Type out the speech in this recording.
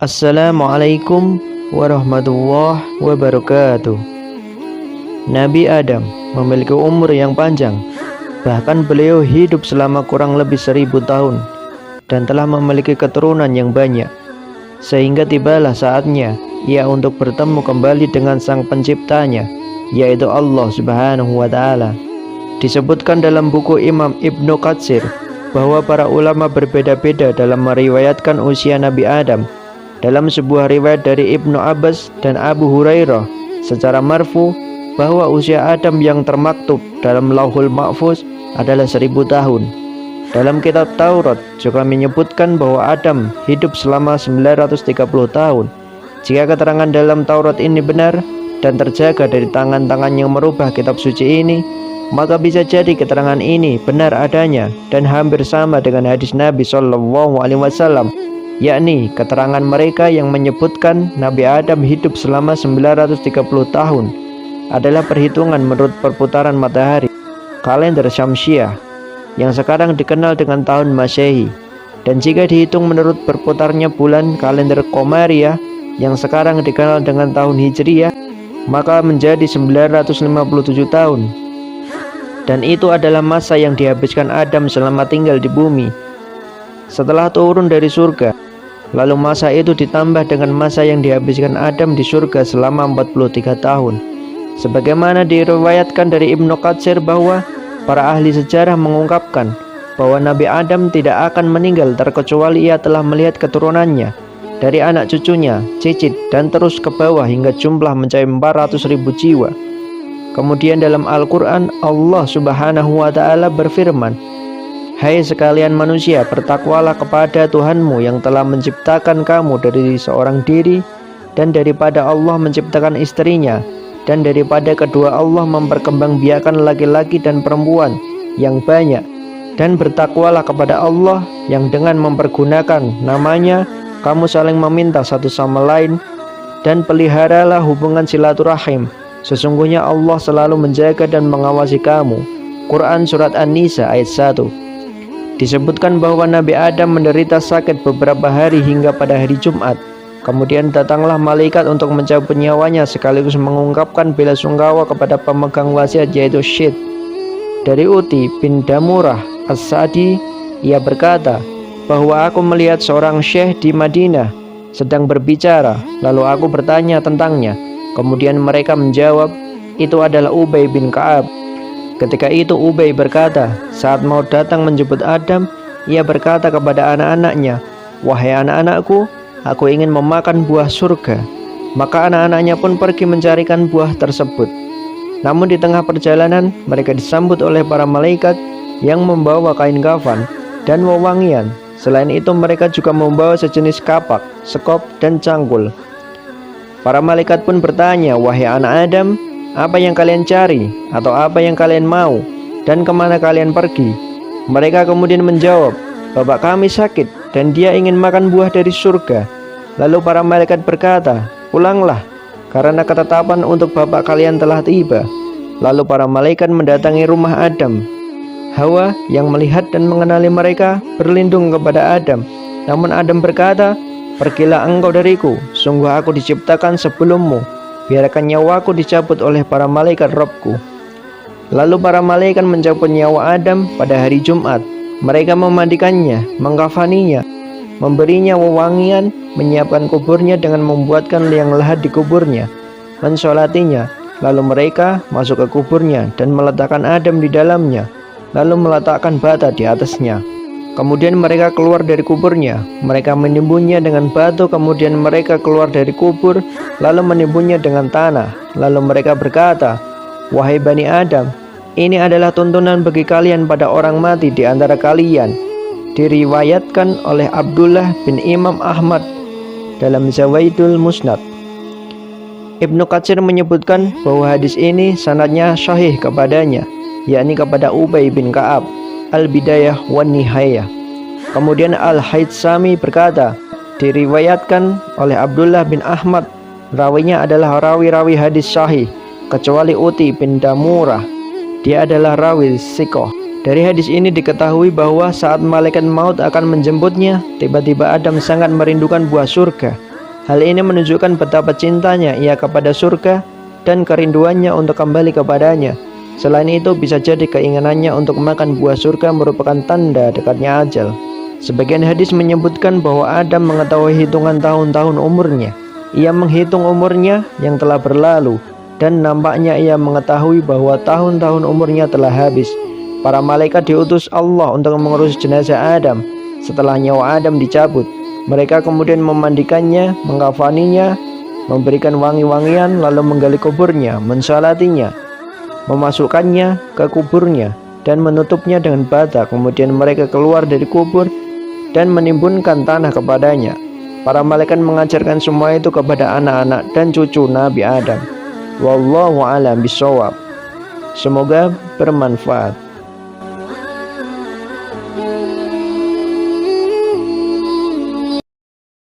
Assalamualaikum warahmatullahi wabarakatuh. Nabi Adam memiliki umur yang panjang. Bahkan beliau hidup selama kurang lebih 1000 tahun dan telah memiliki keturunan yang banyak. Sehingga tibalah saatnya ia untuk bertemu kembali dengan sang penciptanya, yaitu Allah Subhanahu wa Ta'ala. Disebutkan dalam buku Imam Ibnu Katsir bahwa para ulama berbeda-beda dalam meriwayatkan usia Nabi Adam. Dalam sebuah riwayat dari Ibnu Abbas dan Abu Hurairah secara marfu bahwa usia Adam yang termaktub dalam Lauhul Mahfuz adalah 1000 tahun. Dalam kitab Taurat juga menyebutkan bahwa Adam hidup selama 930 tahun. Jika keterangan dalam Taurat ini benar dan terjaga dari tangan-tangan yang merubah kitab suci ini, maka bisa jadi keterangan ini benar adanya dan hampir sama dengan hadis Nabi SAW, yakni keterangan mereka yang menyebutkan Nabi Adam hidup selama 930 tahun adalah perhitungan menurut perputaran matahari, kalender Syamsiah, yang sekarang dikenal dengan tahun Masehi. Dan jika dihitung menurut berputarnya bulan, kalender Qamariah, yang sekarang dikenal dengan tahun Hijriyah, maka menjadi 957 tahun. Dan itu adalah masa yang dihabiskan Adam selama tinggal di bumi setelah turun dari surga. Lalu masa itu ditambah dengan masa yang dihabiskan Adam di surga selama 43 tahun. Sebagaimana diriwayatkan dari Ibnu Katsir bahwa para ahli sejarah mengungkapkan bahwa Nabi Adam tidak akan meninggal terkecuali ia telah melihat keturunannya dari anak cucunya, cicit, dan terus ke bawah hingga jumlah mencapai 400.000 jiwa. Kemudian dalam Al-Quran Allah Subhanahu wa Ta'ala berfirman, "Hai sekalian manusia, bertakwalah kepada Tuhanmu yang telah menciptakan kamu dari seorang diri, dan daripada Allah menciptakan istrinya, dan daripada kedua Allah memperkembangbiakan laki-laki dan perempuan yang banyak. Dan bertakwalah kepada Allah yang dengan mempergunakan namanya kamu saling meminta satu sama lain, dan peliharalah hubungan silaturahim. Sesungguhnya Allah selalu menjaga dan mengawasi kamu." Quran Surat An-Nisa ayat 1. Disebutkan bahwa Nabi Adam menderita sakit beberapa hari hingga pada hari Jumat. Kemudian datanglah malaikat untuk mencabut nyawanya sekaligus mengungkapkan bela sungkawa kepada pemegang wasiat, yaitu Syed. Dari Uti bin Damurah As-Sa'di, ia berkata bahwa aku melihat seorang syekh di Madinah sedang berbicara, lalu aku bertanya tentangnya. Kemudian mereka menjawab, itu adalah Ubay bin Ka'ab. Ketika itu Ubay berkata, saat mau datang menjemput Adam, ia berkata kepada anak-anaknya, "Wahai anak-anakku, aku ingin memakan buah surga." Maka anak-anaknya pun pergi mencarikan buah tersebut. Namun di tengah perjalanan mereka disambut oleh para malaikat yang membawa kain kafan dan wewangian. Selain itu mereka juga membawa sejenis kapak, sekop, dan cangkul. Para malaikat pun bertanya, "Wahai anak Adam, apa yang kalian cari atau apa yang kalian mau, dan kemana kalian pergi?" Mereka kemudian menjawab, "Bapak kami sakit dan dia ingin makan buah dari surga." Lalu para malaikat berkata, "Pulanglah, karena ketetapan untuk bapak kalian telah tiba." Lalu para malaikat mendatangi rumah Adam. Hawa yang melihat dan mengenali mereka berlindung kepada Adam. Namun Adam berkata, "Pergilah engkau dariku, sungguh aku diciptakan sebelummu. Biarkan nyawaku dicabut oleh para malaikat Rabbku." Lalu para malaikat mencabut nyawa Adam pada hari Jumat. Mereka memandikannya, mengkafaninya, memberinya wewangian, menyiapkan kuburnya dengan membuatkan liang lahat di kuburnya, mensolatinya. Lalu mereka masuk ke kuburnya dan meletakkan Adam di dalamnya, lalu meletakkan bata di atasnya. Kemudian mereka keluar dari kuburnya. Mereka menimbunnya dengan batu. Kemudian mereka keluar dari kubur, lalu menimbunnya dengan tanah. Lalu mereka berkata, "Wahai Bani Adam, ini adalah tuntunan bagi kalian pada orang mati di antara kalian." Diriwayatkan oleh Abdullah bin Imam Ahmad dalam Zawaidul Musnad. Ibnu Katsir menyebutkan bahwa hadis ini sanadnya sahih kepadanya, yakni kepada Ubay bin Ka'ab, Al-Bidayah wan Nihayah. Kemudian Al-Haytsami berkata, diriwayatkan oleh Abdullah bin Ahmad, rawinya adalah rawi-rawi hadis sahih, kecuali Uti bin Damurah, dia adalah rawi sikoh. Dari hadis ini diketahui bahwa saat malaikat maut akan menjemputnya, tiba-tiba Adam sangat merindukan buah surga. Hal ini menunjukkan betapa cintanya ia kepada surga dan kerinduannya untuk kembali kepadanya. Selain itu, bisa jadi keinginannya untuk makan buah surga merupakan tanda dekatnya ajal. Sebagian hadis menyebutkan bahwa Adam mengetahui hitungan tahun-tahun umurnya. Ia menghitung umurnya yang telah berlalu, dan nampaknya ia mengetahui bahwa tahun-tahun umurnya telah habis. Para malaikat diutus Allah untuk mengurus jenazah Adam. Setelah nyawa Adam dicabut, mereka kemudian memandikannya, mengkafaninya, memberikan wangi-wangian, lalu menggali kuburnya, mensalatinya, memasukkannya ke kuburnya, dan menutupnya dengan bata. Kemudian mereka keluar dari kubur dan menimbunkan tanah kepadanya. Para malaikat mengajarkan semua itu kepada anak-anak dan cucu Nabi Adam. Wallahu a'lam bishawab. Semoga bermanfaat.